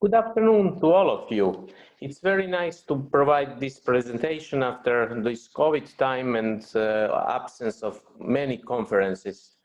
Good afternoon to all of you. It's very nice to provide this presentation after this COVID time and absence of many conferences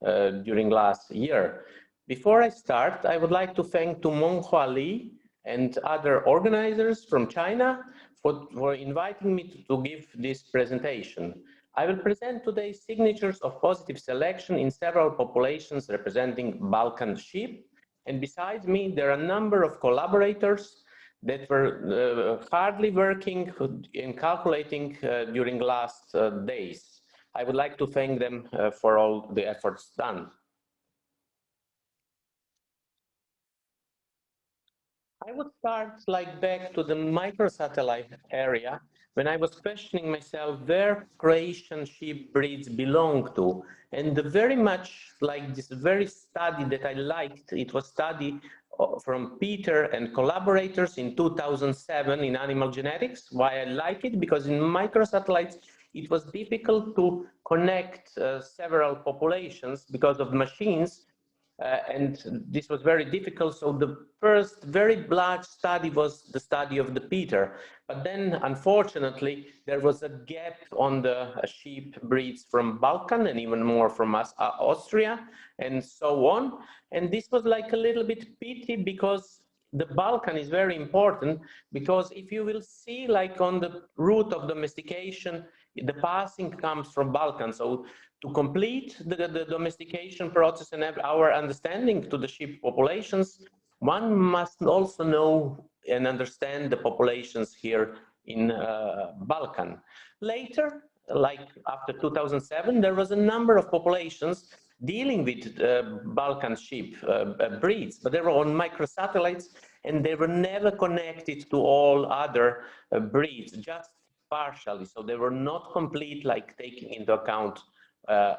during last year. Before I start, I would like to thank Monghua Li and other organizers from China for inviting me to give this presentation. I will present today signatures of positive selection in several populations representing Balkan sheep. And besides me, there are a number of collaborators that were hardly working and calculating during last days. I would like to thank them for all the efforts done. I would start back to the microsatellite area when I was questioning myself where Croatian sheep breeds belong to. And very much like this very study that I liked, it was study from Peter and collaborators in 2007 in animal genetics. Why I like it? Because in microsatellites, it was difficult to connect several populations because of machines. And this was very difficult. So the first very large study was the study of the Peter. But then, unfortunately, there was a gap on the sheep breeds from Balkan and even more from Austria and so on. And this was like a little bit pity because the Balkan is very important, because if you will see like on the route of domestication, the passing comes from Balkan. So to complete the domestication process and have our understanding to the sheep populations, one must also know and understand the populations here in Balkan. Later, like after 2007, there was a number of populations dealing with Balkan sheep breeds, but they were on microsatellites and they were never connected to all other breeds, just partially. So they were not complete, like taking into account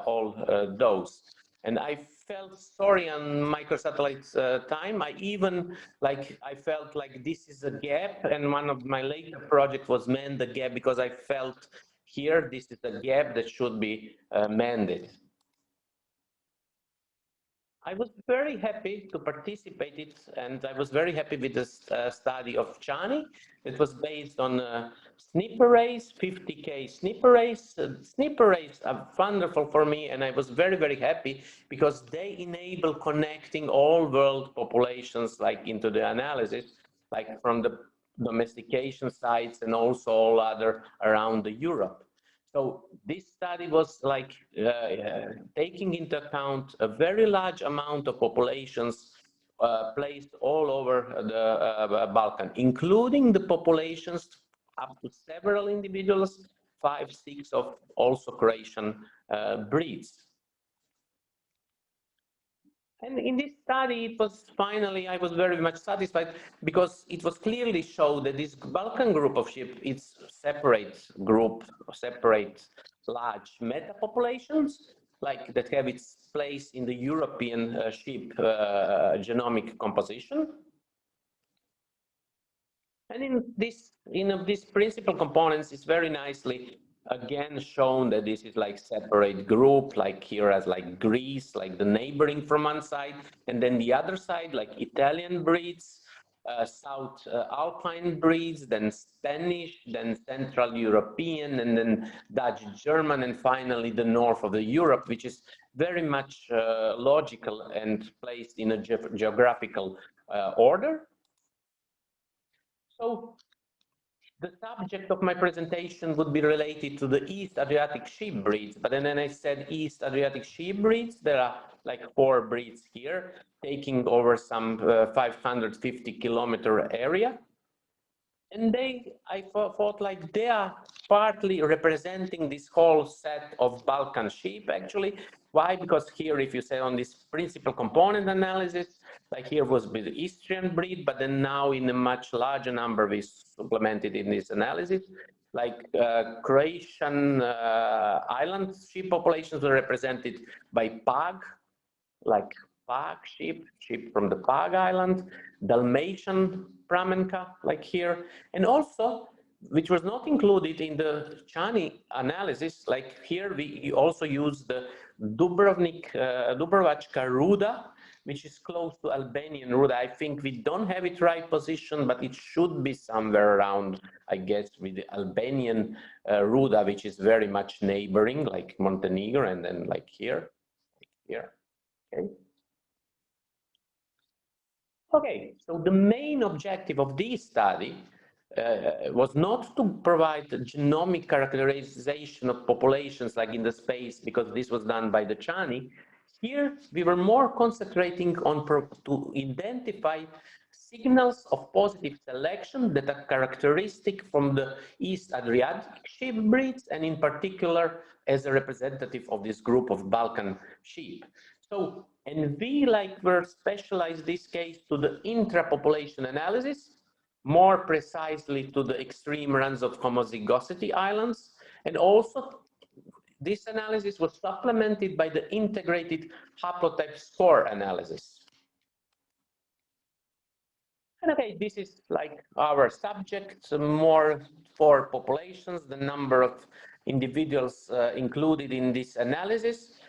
all those. And I felt sorry on microsatellite time. I felt like this is a gap, and one of my later projects was mend the gap, because I felt here this is a gap that should be mended. I was very happy to participate in it, and I was very happy with this study of Chani. It was based on snipper race, 50K snipper race. Snipper race are wonderful for me, and I was very, very happy because they enable connecting all world populations into the analysis, like from the domestication sites and also all other around the Europe. So this study was taking into account a very large amount of populations placed all over the Balkan, including the populations up to several individuals, 5, 6 of also Croatian breeds. And in this study, it was finally, I was very much satisfied because it was clearly shown that this Balkan group of sheep is separate group, separate large meta populations, like that have its place in the European sheep genomic composition. And in these principal components, it's very nicely again shown that this is like separate group, like here as like Greece, like the neighboring from one side, and then the other side like Italian breeds, South Alpine breeds, then Spanish, then Central European, and then Dutch German, and finally the north of the Europe, which is very much logical and placed in a geographical order. So the subject of my presentation would be related to the East Adriatic sheep breeds, but then I said East Adriatic sheep breeds. There are like 4 breeds here, taking over some 550-kilometer area. And I thought like they are partly representing this whole set of Balkan sheep, actually. Why? Because here, if you say on this principal component analysis, like here was the Istrian breed, but then now in a much larger number we supplemented in this analysis, like Croatian island sheep populations were represented by Pag, like Pag sheep from the Pag Island, Dalmatian Pramenka, like here, and also, which was not included in the Chani analysis, like here we also use the Dubrovačka Ruda, which is close to Albanian Ruda. I think we don't have it right position, but it should be somewhere around, I guess, with the Albanian Ruda, which is very much neighboring, like Montenegro, and then like here. Okay. Okay, so the main objective of this study was not to provide genomic characterization of populations like in the space, because this was done by the Chani. Here, we were more concentrating on to identify signals of positive selection that are characteristic from the East Adriatic sheep breeds, and in particular, as a representative of this group of Balkan sheep. So, and we were specialized this case to the intra-population analysis, more precisely to the extreme runs of homozygosity islands, and also this analysis was supplemented by the integrated haplotype score analysis. And okay, this is like our subject, more for populations, the number of individuals included in this analysis,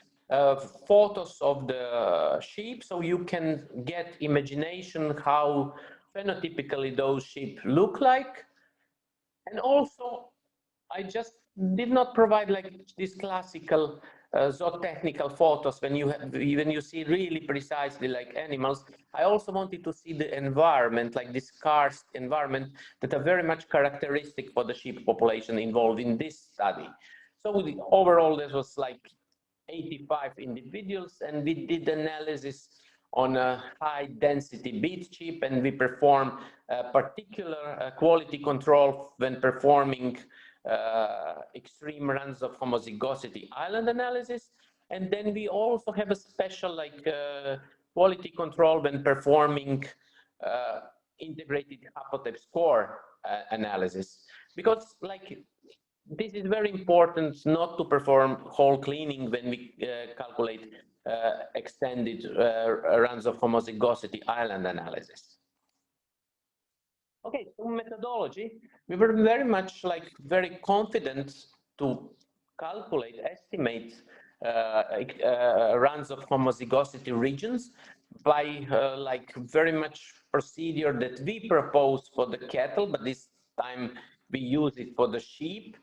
photos of the sheep, so you can get imagination how phenotypically those sheep look like. And also, I just did not provide like these classical zootechnical photos when you see really precisely like animals. I also wanted to see the environment, like this karst environment that are very much characteristic for the sheep population involved in this study. So overall, this was like 85 individuals, and we did analysis on a high density beat sheep, and we performed particular quality control when performing extreme runs of homozygosity island analysis. And then we also have a special quality control when performing integrated haplotype score analysis, because this is very important not to perform whole cleaning when we calculate extended runs of homozygosity island analysis. Okay, so methodology, we were very much very confident to calculate, estimate runs of homozygosity regions by very much procedure that we propose for the cattle, but this time we use it for the sheep.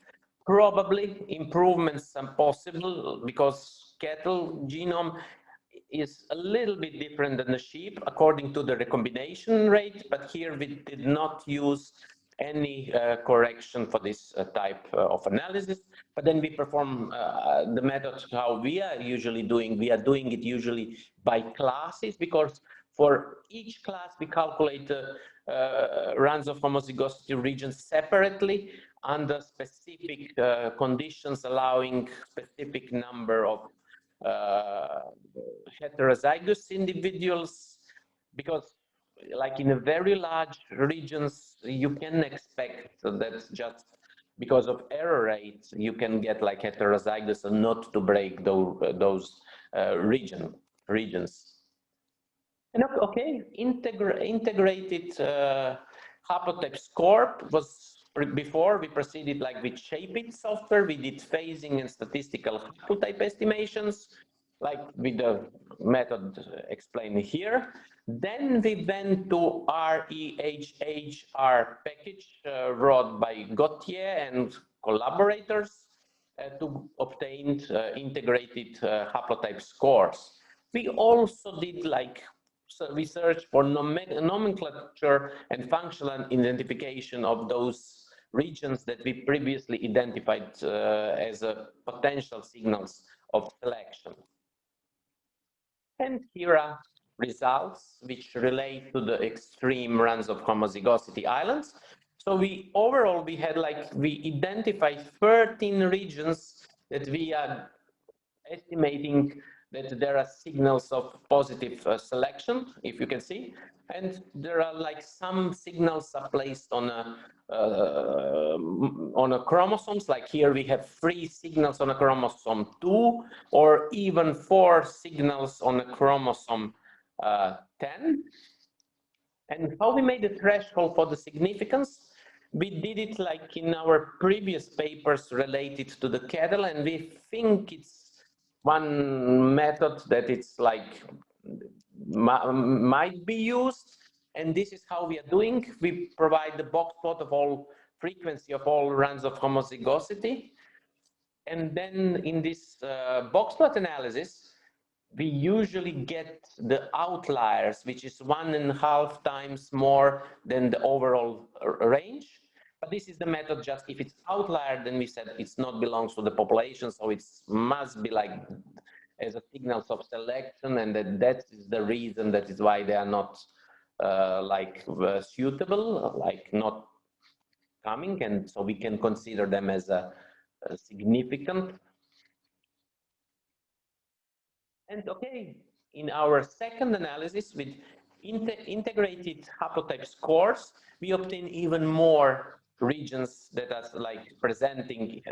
Probably improvements are possible because cattle genome is a little bit different than the sheep according to the recombination rate, but here we did not use any correction for this type of analysis. But then we perform the method how we are usually doing. We are doing it usually by classes, because for each class we calculate runs of homozygosity regions separately under specific conditions, allowing specific number of heterozygous individuals, because like in a very large regions, you can expect that just because of error rates, you can get like heterozygous and not to break those regions. And okay, integrated haplotype score was before we proceeded with Shape-it software. We did phasing and statistical haplotype estimations, like with the method explained here. Then we went to REHHR package wrote by Gauthier and collaborators to obtain integrated haplotype scores. We also did research for nomenclature and functional identification of those regions that we previously identified as potential signals of selection. And here are results which relate to the extreme runs of homozygosity islands. So we identified 13 regions that we are estimating that there are signals of positive selection, if you can see, and there are some signals are placed on a chromosomes. Like here we have 3 signals on a chromosome 2, or even 4 signals on a chromosome 10. And how we made the threshold for the significance? We did it like in our previous papers related to the cattle, and we think it's one method that it's might be used. And this is how we are doing. We provide the box plot of all frequency of all runs of homozygosity. And then in this box plot analysis, we usually get the outliers, which is 1.5 times more than the overall range. But this is the method. Just if it's outlier, then we said it's not belongs to the population, so it must be like as a signals of selection, and that is the reason, that is why they are not suitable, like not coming, and so we can consider them as a significant. And okay, in our second analysis with integrated haplotype scores, we obtain even more regions that are like presenting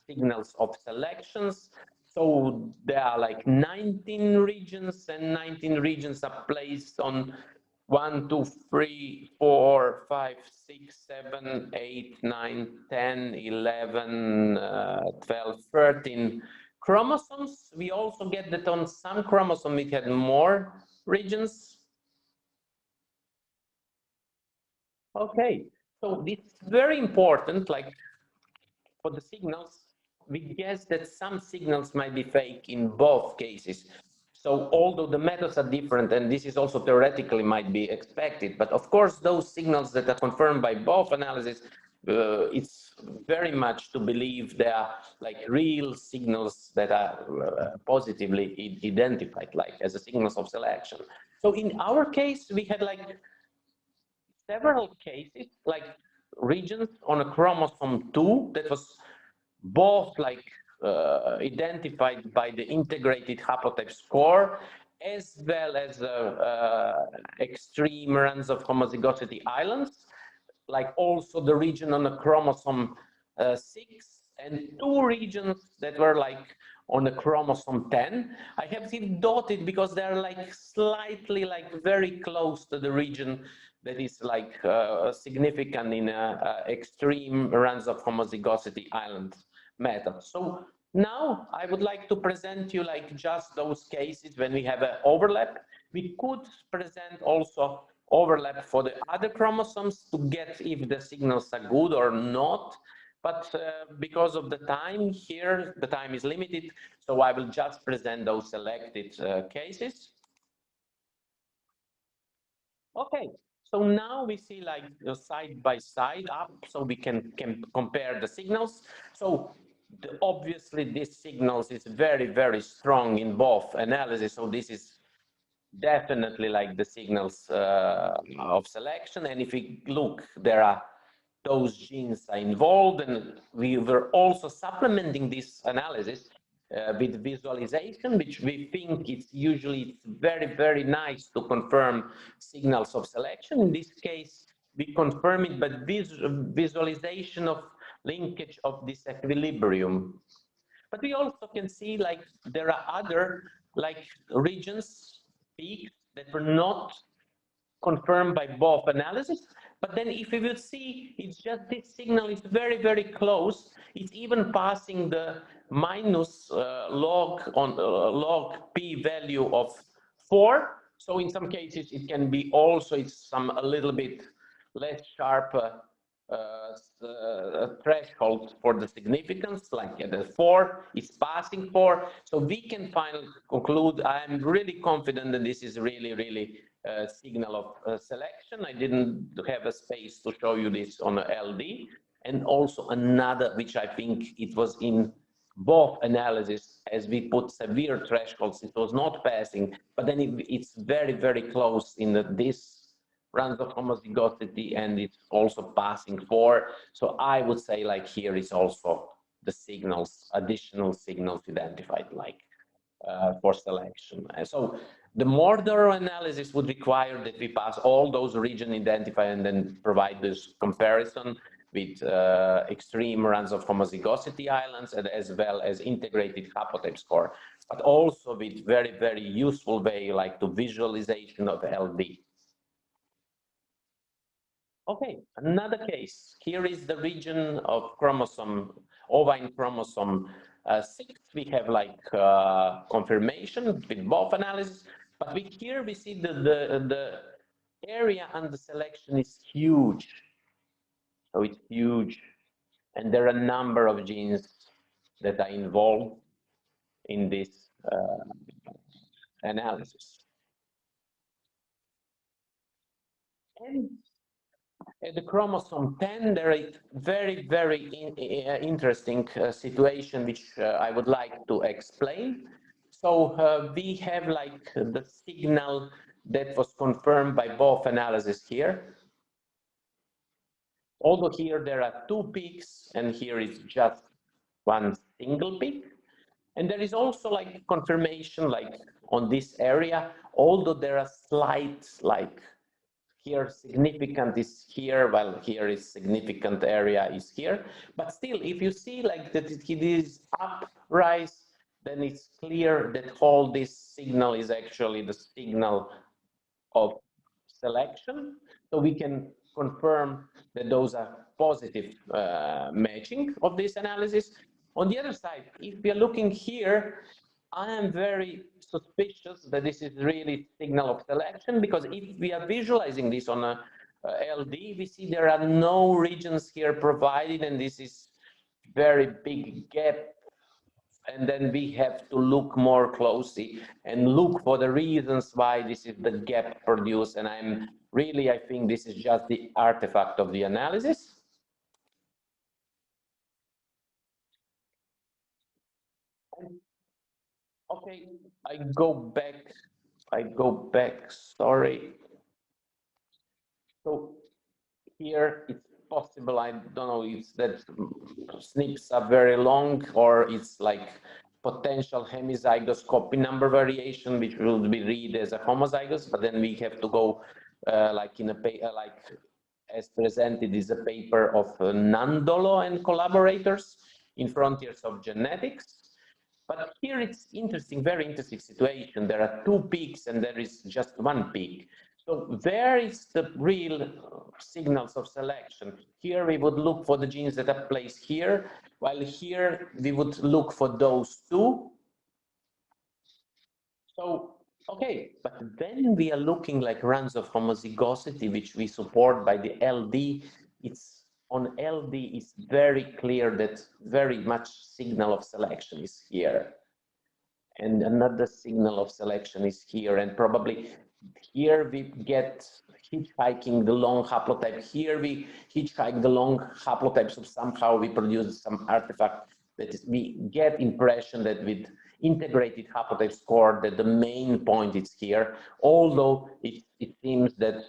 signals of selections. So there are like 19 regions, and 19 regions are placed on 1, 2, 3, 4, 5, 6, 7, 8, 9, 10, 11, 12, 13 chromosomes. We also get that on some chromosome we had more regions. Okay, so it's very important, like for the signals, we guess that some signals might be fake in both cases. So although the methods are different, and this is also theoretically might be expected, but of course those signals that are confirmed by both analyses, it's very much to believe they are like real signals that are positively identified, like as a signals of selection. So in our case, we had like several cases, like regions on a chromosome 2 that was both like identified by the integrated haplotype score, as well as extreme runs of homozygosity islands, like also the region on the chromosome 6, and 2 regions that were like on the chromosome 10. I have it dotted because they're like slightly like very close to the region that is like significant in extreme runs of homozygosity island method. So now I would like to present you like just those cases when we have an overlap. We could present also overlap for the other chromosomes to get if the signals are good or not. But because of the time here, the time is limited, so I will just present those selected cases. Okay, so now we see like side by side up, so we can compare the signals. So obviously this signals is very, very strong in both analysis. So this is definitely like the signals of selection. And if we look, there are those genes are involved, and we were also supplementing this analysis with visualization, which we think it's usually very, very nice to confirm signals of selection. In this case, we confirm it by visualization of linkage of this equilibrium. But we also can see like there are other like regions, peaks that were not confirmed by both analysis. But then if we will see, it's just this signal is very, very close. It's even passing the minus log p value of 4. So in some cases, it can be also, it's some a little bit less sharp threshold for the significance, like the 4 is passing 4. So we can finally conclude, I'm really confident that this is really, really signal of selection. I didn't have a space to show you this on a LD. And also another, which I think it was in both analysis, as we put severe thresholds, it was not passing, but then it's very, very close in this runs of homozygosity, and it's also passing 4. So I would say like here is also the signals, additional signals identified like for selection. So the more thorough analysis would require that we pass all those regions identified and then provide this comparison with extreme runs of homozygosity islands, and as well as integrated haplotype score, but also with very, very useful way like to visualization of LD. Okay, another case. Here is the region of chromosome, ovine chromosome 6. We have like confirmation with both analysis. But here we see the area under selection is huge. So it's huge. And there are a number of genes that are involved in this analysis. And at the chromosome 10, there is very interesting situation which I would like to explain. So we have like the signal that was confirmed by both analyses here. Although here there are two peaks and here is just one single peak. And there is also like confirmation like on this area, although there are slight like here significant is here, while here is significant area is here. But still, if you see like that it is uprise, then it's clear that all this signal is actually the signal of selection. So we can confirm that those are positive matching of this analysis. On the other side, if we are looking here, I am very suspicious that this is really signal of selection, because if we are visualizing this on a LD, we see there are no regions here provided, and this is very big gap. And then we have to look more closely and look for the reasons why this is the gap produced. And I think this is just the artifact of the analysis. Okay, I go back, sorry. So here it's possible, I don't know if that SNPs are very long or it's like potential hemizygous copy number variation, which will be read as a homozygous, but then we have to go like in a like as presented is a paper of Nandolo and collaborators in Frontiers of Genetics. But here it's interesting, very interesting situation. There are two peaks and there is just one peak. So where is the real signals of selection? Here we would look for the genes that are placed here, while here we would look for those two. So, okay, but then we are looking like runs of homozygosity, which we support by the LD. It's on LD, it's very clear that very much signal of selection is here. And another signal of selection is here, and probably here we get hitchhiking the long haplotype. Here we hitchhike the long haplotype, so somehow we produce some artifact that is, we get impression that with integrated haplotype score that the main point is here, although it seems that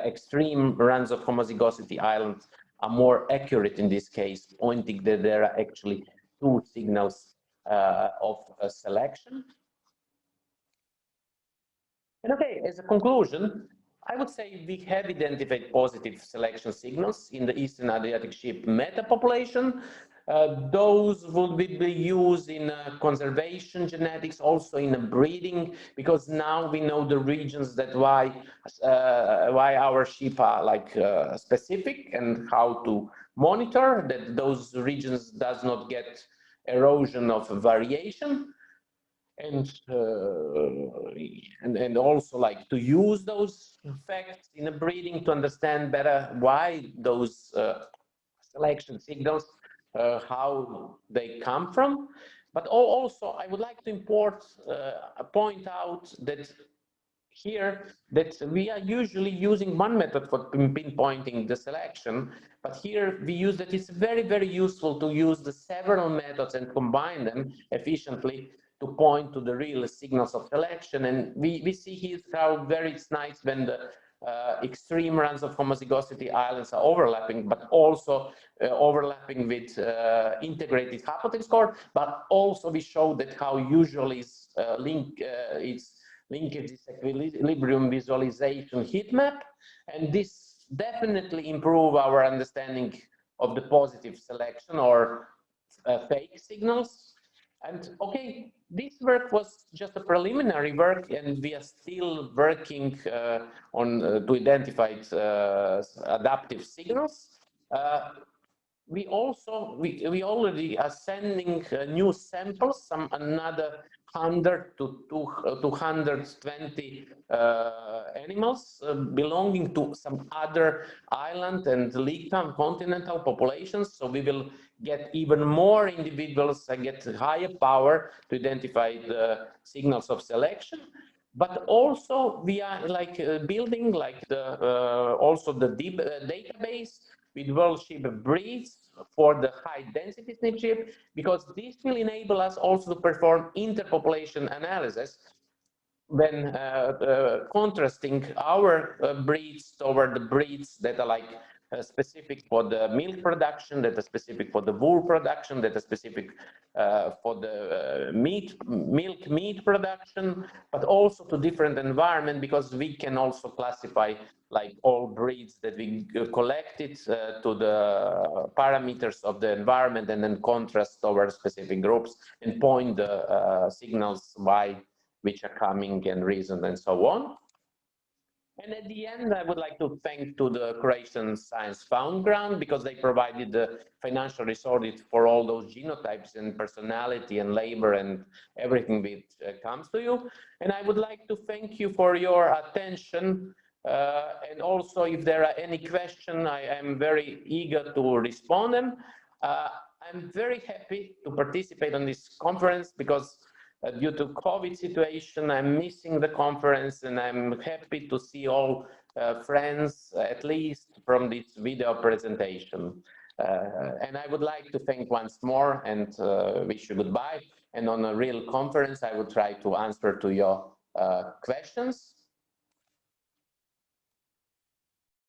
extreme runs of homozygosity islands are more accurate in this case, pointing that there are actually two signals of selection. And okay, as a conclusion, I would say we have identified positive selection signals in the Eastern Adriatic sheep metapopulation. Those will be used in conservation genetics, also in breeding, because now we know the regions that why our sheep are like specific, and how to monitor that those regions does not get erosion of variation. And also like to use those facts in a breeding to understand better why those selection signals, how they come from. But also I would like to point out that here that we are usually using one method for pinpointing the selection, but here we use that it's very useful to use the several methods and combine them efficiently to point to the real signals of selection. And we see here how very it's nice when the extreme runs of homozygosity islands are overlapping, but also overlapping with integrated haplotype score. But also we show that how usually it's linkage equilibrium visualization heat map, and this definitely improve our understanding of the positive selection or fake signals. And okay, this work was just a preliminary work, and we are still working on to identify adaptive signals. We already are sending new samples, another 100 to 220 animals belonging to some other island and lake continental populations. So we will get even more individuals and get higher power to identify the signals of selection. But also we are like building like the also the deep database with world sheep breeds for the high density snip sheep, because this will enable us also to perform interpopulation analysis when contrasting our breeds toward the breeds that are like specific for the milk production, that are specific for the wool production, that are specific for the milk meat production, but also to different environment, because we can also classify like all breeds that we collected to the parameters of the environment and then contrast over specific groups and point the signals why which are coming and reason and so on. And at the end, I would like to thank to the Croatian Science Found Grant, because they provided the financial resources for all those genotypes and personality and labor and everything that comes to you. And I would like to thank you for your attention. And also, if there are any questions, I am very eager to respond them. I'm very happy to participate on this conference because due to COVID situation, I'm missing the conference, and I'm happy to see all friends, at least from this video presentation. And I would like to thank once more and wish you goodbye. And on a real conference, I will try to answer to your questions.